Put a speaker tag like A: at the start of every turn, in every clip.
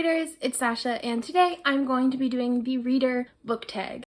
A: readers, it's Sasha, and today I'm going to be doing the reader book tag.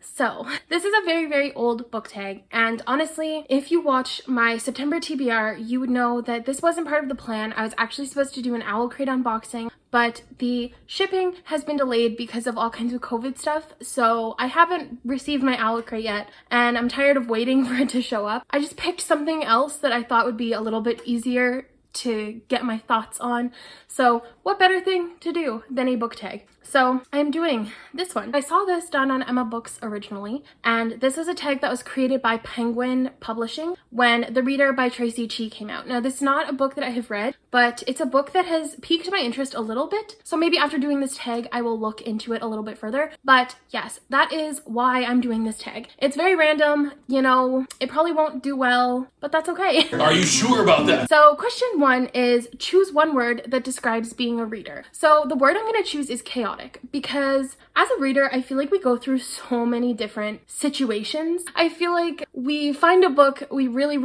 A: So, this is a very old book tag, and honestly, if you watch my September TBR, you would know that this wasn't part of the plan. I was actually supposed to do an Owl Crate unboxing, but the shipping has been delayed because of all kinds of COVID stuff, so I haven't received my Owl Crate yet, and I'm tired of waiting for it to show up. I just picked something else that I thought would be a little bit easier to get my thoughts on. So what better thing to do than a book tag? So I'm doing this one. I saw this done on Emma Books originally, and this was a tag that was created by Penguin Publishing when The Reader by Tracy Chee came out. Now, this is not a book that I have read, but it's a book that has piqued my interest a little bit. So maybe after doing this tag, I will look into it a little bit further. But yes, that is why I'm doing this tag. It's very random, you know, it probably won't do well, but that's okay.
B: Are you sure about that?
A: So question one is choose one word that describes being a reader. So the word I'm going to choose is chaotic, because as a reader, I feel like we go through so many different situations. I feel like we find a book we really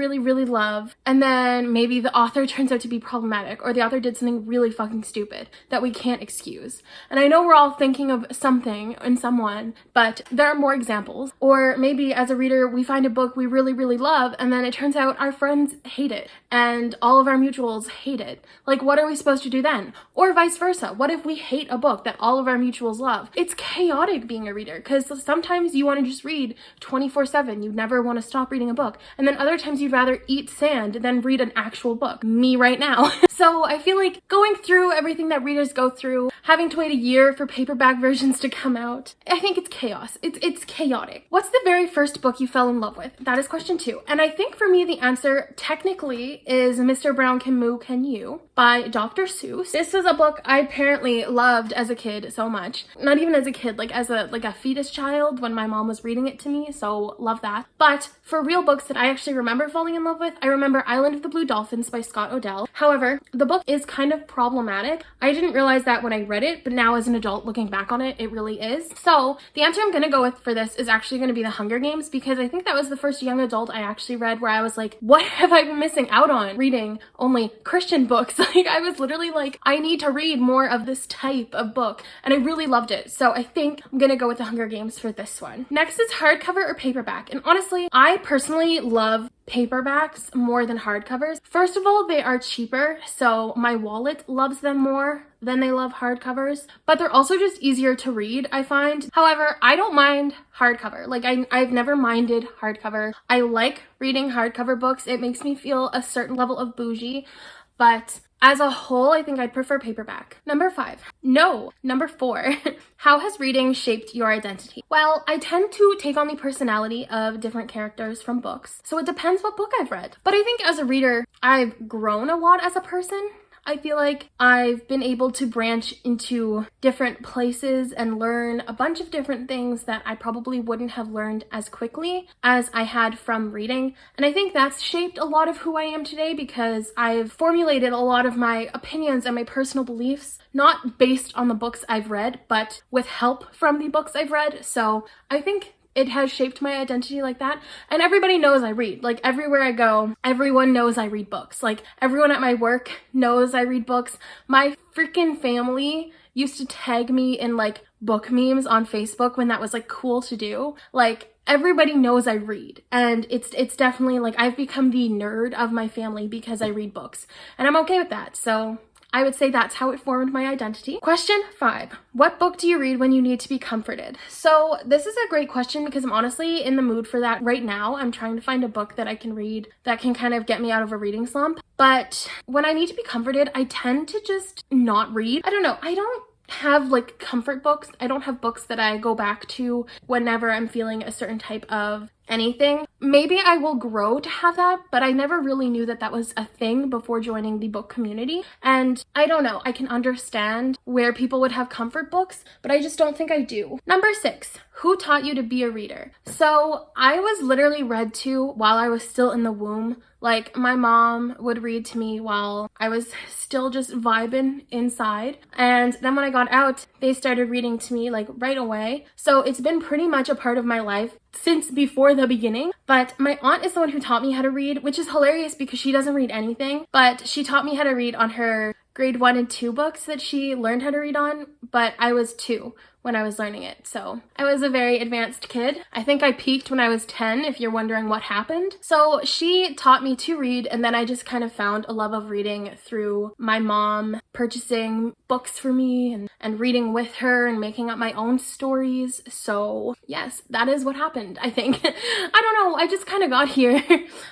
A: love, and then maybe the author turns out to be problematic, or the author did something really fucking stupid that we can't excuse. And I know we're all thinking of something and someone, but there are more examples. Or maybe as a reader, we find a book we really love, and then it turns out our friends hate it, and all of our mutuals hate it. Like, what are we supposed to do then? Or vice versa. What if we hate a book that all of our mutuals love? It's chaotic being a reader, because sometimes you want to just read 24/7. You never want to stop reading a book. And then other times you'd rather eat sand than read an actual book. Me right now. So I feel like going through everything that readers go through, having to wait a year for paperback versions to come out, I think it's chaos. It's chaotic. What's the very first book you fell in love with? That is question two. And I think for me, the answer technically is Mr. Brown Can Moo Can You by Dr. Seuss. This is a book I apparently loved as a kid so much. Not even as a kid, like as a fetus child when my mom was reading it to me, so love that. But for real books that I actually remember falling in love with, I remember Island of the Blue Dolphins by Scott Odell. However, the book is kind of problematic. I didn't realize that when I read it, but now as an adult looking back on it, it really is. So the answer I'm gonna go with for this is actually gonna be The Hunger Games, because I think that was the first young adult I actually read where I was like, what have I been missing out on reading only Christian books? Like, I was literally like, I need to read more of this type of book, and I really loved it. So I think I'm gonna go with The Hunger Games for this one. Next is hardcover or paperback, and honestly, I personally love paperbacks more than hardcovers. First of all, they are cheaper, so my wallet loves them more than they love hardcovers, but they're also just easier to read, I find. However, I don't mind hardcover. Like, I've never minded hardcover. I like reading hardcover books. It makes me feel a certain level of bougie, but as a whole, I think I'd prefer paperback. Number four, how has reading shaped your identity? Well, I tend to take on the personality of different characters from books, so it depends what book I've read. But I think as a reader, I've grown a lot as a person. I feel like I've been able to branch into different places and learn a bunch of different things that I probably wouldn't have learned as quickly as I had from reading. And I think that's shaped a lot of who I am today, because I've formulated a lot of my opinions and my personal beliefs, not based on the books I've read, but with help from the books I've read. So I think it has shaped my identity like that. And everybody knows I read. Like, everywhere I go, everyone knows I read books. Like, everyone at my work knows I read books. My freaking family used to tag me in like book memes on Facebook when that was like cool to do. Like, everybody knows I read, and it's definitely like I've become the nerd of my family because I read books, and I'm okay with that. So I would say that's how it formed my identity. Question 5. What book do you read when you need to be comforted? So this is a great question, because I'm honestly in the mood for that right now. I'm trying to find a book that I can read that can kind of get me out of a reading slump. But when I need to be comforted, I tend to just not read. I don't know. I don't have like comfort books. I don't have books that I go back to whenever I'm feeling a certain type of anything. Maybe I will grow to have that, but I never really knew that that was a thing before joining the book community. And I don't know, I can understand where people would have comfort books, but I just don't think I do. Number 6, who taught you to be a reader? So I was literally read to while I was still in the womb. Like, my mom would read to me while I was still just vibing inside. And then when I got out, they started reading to me like right away. So it's been pretty much a part of my life since before the beginning, but my aunt is the one who taught me how to read, which is hilarious because she doesn't read anything, but she taught me how to read on her grade 1 and 2 books that she learned how to read on, but I was 2 when I was learning it. So I was a very advanced kid. I think I peaked when I was 10, if you're wondering what happened. So she taught me to read, and then I just kind of found a love of reading through my mom purchasing books for me and reading with her and making up my own stories. So yes, that is what happened, I think. I don't know, I just kind of got here.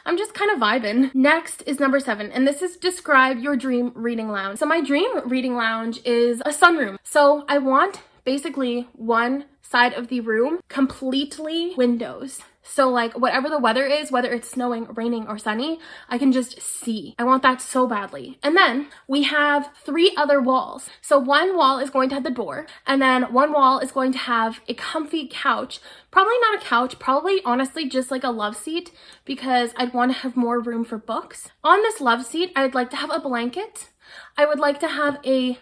A: I'm just kind of vibing. Next is number 7, and this is describe your dream reading lounge. So my dream reading lounge is a sunroom. So I want basically one side of the room completely windows. So like whatever the weather is, whether it's snowing, raining, or sunny, I can just see. I want that so badly. And then we have 3 other walls. So one wall is going to have the door, and then one wall is going to have a comfy couch. Probably not a couch, probably honestly just like a love seat, because I'd want to have more room for books. On this love seat, I'd like to have a blanket. I would like to have a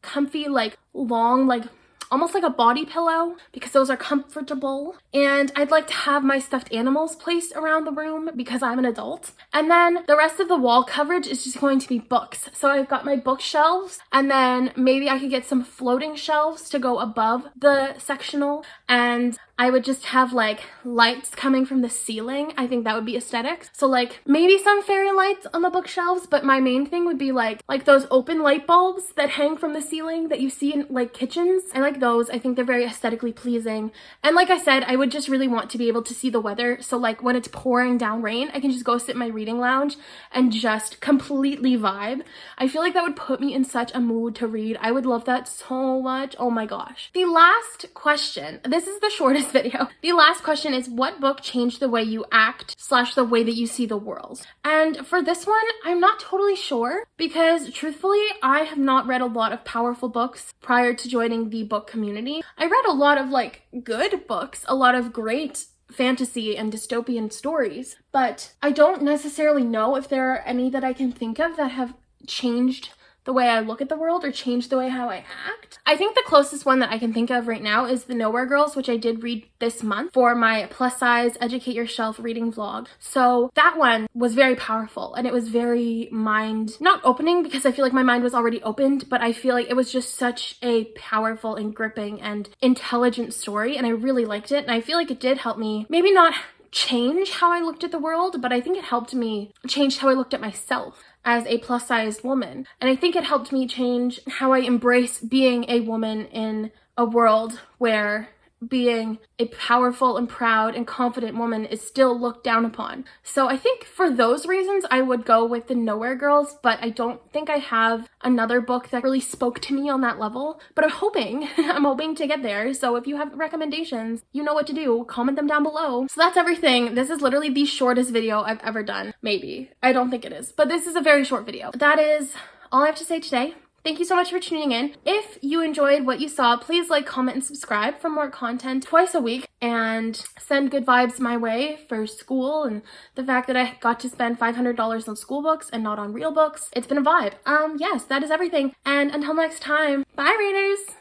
A: comfy, like long, like almost like a body pillow, because those are comfortable. And I'd like to have my stuffed animals placed around the room because I'm an adult. And then the rest of the wall coverage is just going to be books. So I've got my bookshelves, and then maybe I could get some floating shelves to go above the sectional, and I would just have like lights coming from the ceiling. I think that would be aesthetic. So like maybe some fairy lights on the bookshelves, but my main thing would be like those open light bulbs that hang from the ceiling that you see in like kitchens. I like those. I think they're very aesthetically pleasing. And like I said, I would just really want to be able to see the weather. So like when it's pouring down rain, I can just go sit in my reading lounge and just completely vibe. I feel like that would put me in such a mood to read. I would love that so much. Oh my gosh. The last question, this is the shortest video. The last question is, what book changed the way you act / the way that you see the world? And for this one, I'm not totally sure, because truthfully, I have not read a lot of powerful books prior to joining the book community. I read a lot of like good books, a lot of great fantasy and dystopian stories, but I don't necessarily know if there are any that I can think of that have changed the way I look at the world or change the way how I act. I think the closest one that I can think of right now is The Nowhere Girls, which I did read this month for my plus size Educate Yourself reading vlog. So that one was very powerful, and it was very not opening, because I feel like my mind was already opened, but I feel like it was just such a powerful and gripping and intelligent story, and I really liked it. And I feel like it did help me maybe not change how I looked at the world, but I think it helped me change how I looked at myself as a plus-sized woman. And I think it helped me change how I embrace being a woman in a world where being a powerful and proud and confident woman is still looked down upon. So I think for those reasons, I would go with The Nowhere Girls, but I don't think I have another book that really spoke to me on that level. But I'm hoping to get there. So if you have recommendations, you know what to do. Comment them down below. So that's everything. This is literally the shortest video I've ever done. Maybe. I don't think it is, but this is a very short video. That is all I have to say today. Thank you so much for tuning in. If you enjoyed what you saw, please like, comment, and subscribe for more content twice a week, and send good vibes my way for school and the fact that I got to spend $500 on school books and not on real books. It's been a vibe. Yes, that is everything. And until next time, bye readers!